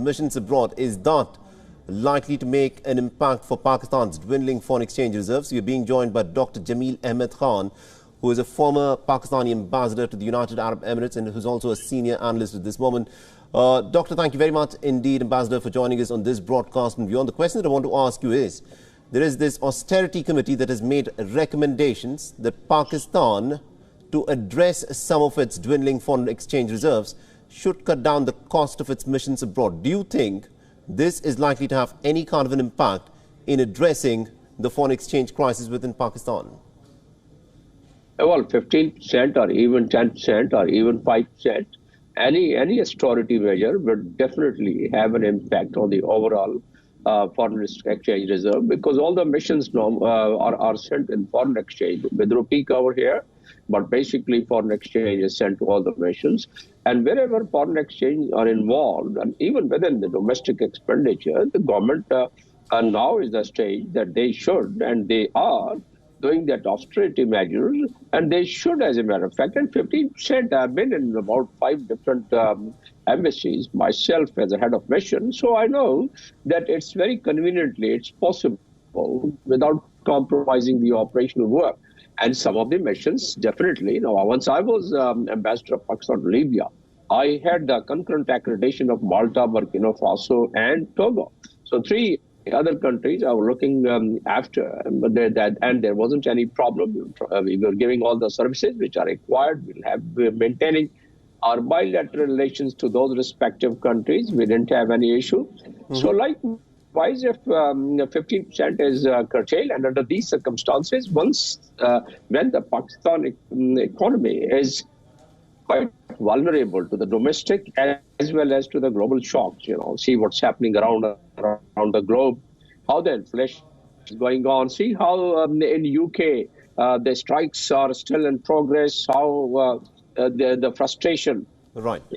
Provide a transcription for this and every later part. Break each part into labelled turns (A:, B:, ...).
A: missions abroad, is that likely to make an impact for Pakistan's dwindling foreign exchange reserves? You're being joined by Dr. Jamil Ahmed Khan, who is a former Pakistani ambassador to the United Arab Emirates and who's also a senior analyst at this moment. Doctor, thank you very much indeed, Ambassador, for joining us on this broadcast and WION. The question that I want to ask you is, there is this austerity committee that has made recommendations that Pakistan, to address some of its dwindling foreign exchange reserves, should cut down the cost of its missions abroad. Do you think this is likely to have any kind of an impact in addressing the foreign exchange crisis within Pakistan?
B: Well, 15% or even 10% or even 5%, any austerity measure would definitely have an impact on the overall foreign exchange reserve, because all the missions are sent in foreign exchange with rupee cover here, but basically foreign exchange is sent to all the missions. And wherever foreign exchange are involved, and even within the domestic expenditure, the government now is the stage that they should, and they are, doing that austerity measures, and they should, as a matter of fact. And 15%, I've been in about 5 different embassies myself as a head of mission, so I know that it's very conveniently, it's possible without compromising the operational work. And some of the missions, definitely, once I was ambassador of Pakistan to Libya, I had the concurrent accreditation of Malta, Burkina Faso, and Togo. So 3 other countries I was looking after, but there wasn't any problem. We were giving all the services which are required. We're maintaining our bilateral relations to those respective countries. We didn't have any issue. So likewise, if 15% is curtailed, and under these circumstances, when the Pakistan economy is quite vulnerable to the domestic as well as to the global shocks, see what's happening around the globe, how the inflation is going on, see how in UK the strikes are still in progress, how the frustration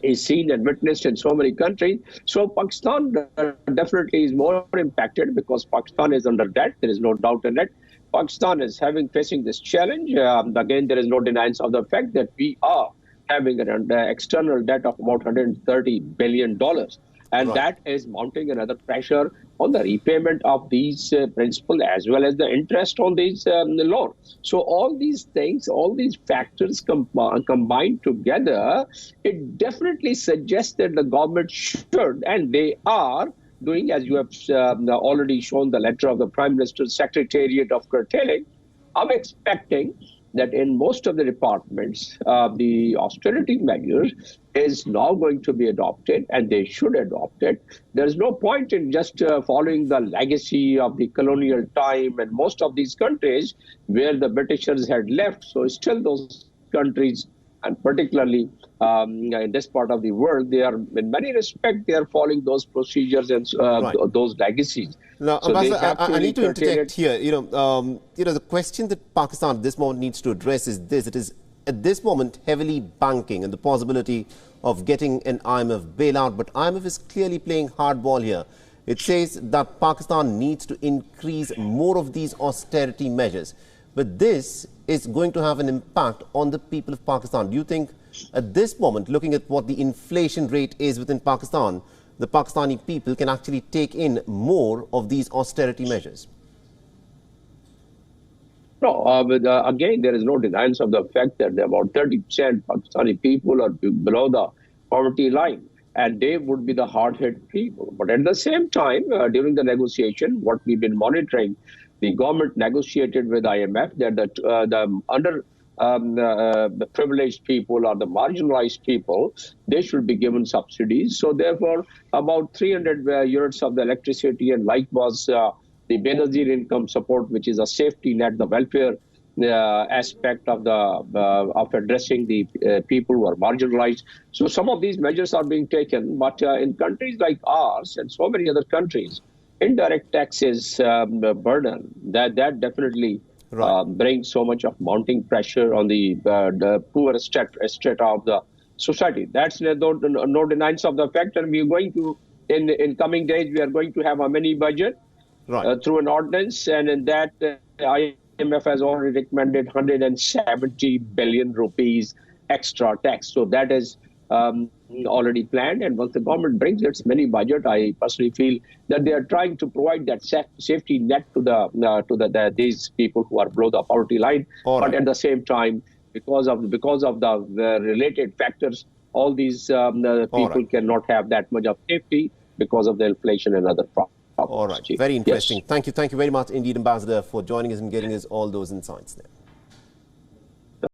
B: is seen and witnessed in so many countries. So Pakistan definitely is more impacted because Pakistan is under debt. There is no doubt in it. Pakistan is facing this challenge. Again, there is no denying of the fact that we are having an external debt of about $130 billion. And that is mounting another pressure on the repayment of these principal as well as the interest on these loans. So all these things, all these factors combined together, it definitely suggests that the government should, and they are doing, as you have already shown the letter of the Prime Minister's Secretariat of curtailing. I'm expecting that in most of the departments, the austerity measures is now going to be adopted, and they should adopt it. There's no point in just following the legacy of the colonial time and most of these countries where the Britishers had left. So still those countries, and particularly in this part of the world, they are, in many respects, they are following those procedures and those legacies.
A: Now, so Ambassador, I need to interject here. The question that Pakistan at this moment needs to address is this. It is, at this moment, heavily banking and the possibility of getting an IMF bailout. But IMF is clearly playing hardball here. It says that Pakistan needs to increase more of these austerity measures. But this is going to have an impact on the people of Pakistan. Do you think at this moment, looking at what the inflation rate is within Pakistan, the Pakistani people can actually take in more of these austerity measures?
B: No, but again, there is no denial of the fact that about 30% Pakistani people are below the poverty line, and they would be the hard-hit people. But at the same time, during the negotiation, what we've been monitoring, the government negotiated with IMF that the the privileged people or the marginalized people, they should be given subsidies. So therefore, about 300 units of the electricity, and like was the Benazir income support, which is a safety net, the welfare aspect of addressing the people who are marginalized. So some of these measures are being taken, but in countries like ours and so many other countries, indirect taxes burden, that definitely brings so much of mounting pressure on the poor strata of the society. That's no denying of the fact, and we are going to, in coming days, we are going to have a mini budget through an ordinance, and in that IMF has already recommended 170 billion rupees extra tax. So that is already planned. And once the government brings its mini budget, I personally feel that they are trying to provide that safety net to these people who are below the poverty line.
A: All
B: But
A: right.
B: at the same time, because of the related factors, all these
A: All
B: people
A: right.
B: cannot have that much of safety because of the inflation and other problems.
A: All right. Very
B: Yes.
A: interesting. Thank you. Thank you very much indeed, Ambassador, for joining us and getting us all those insights there.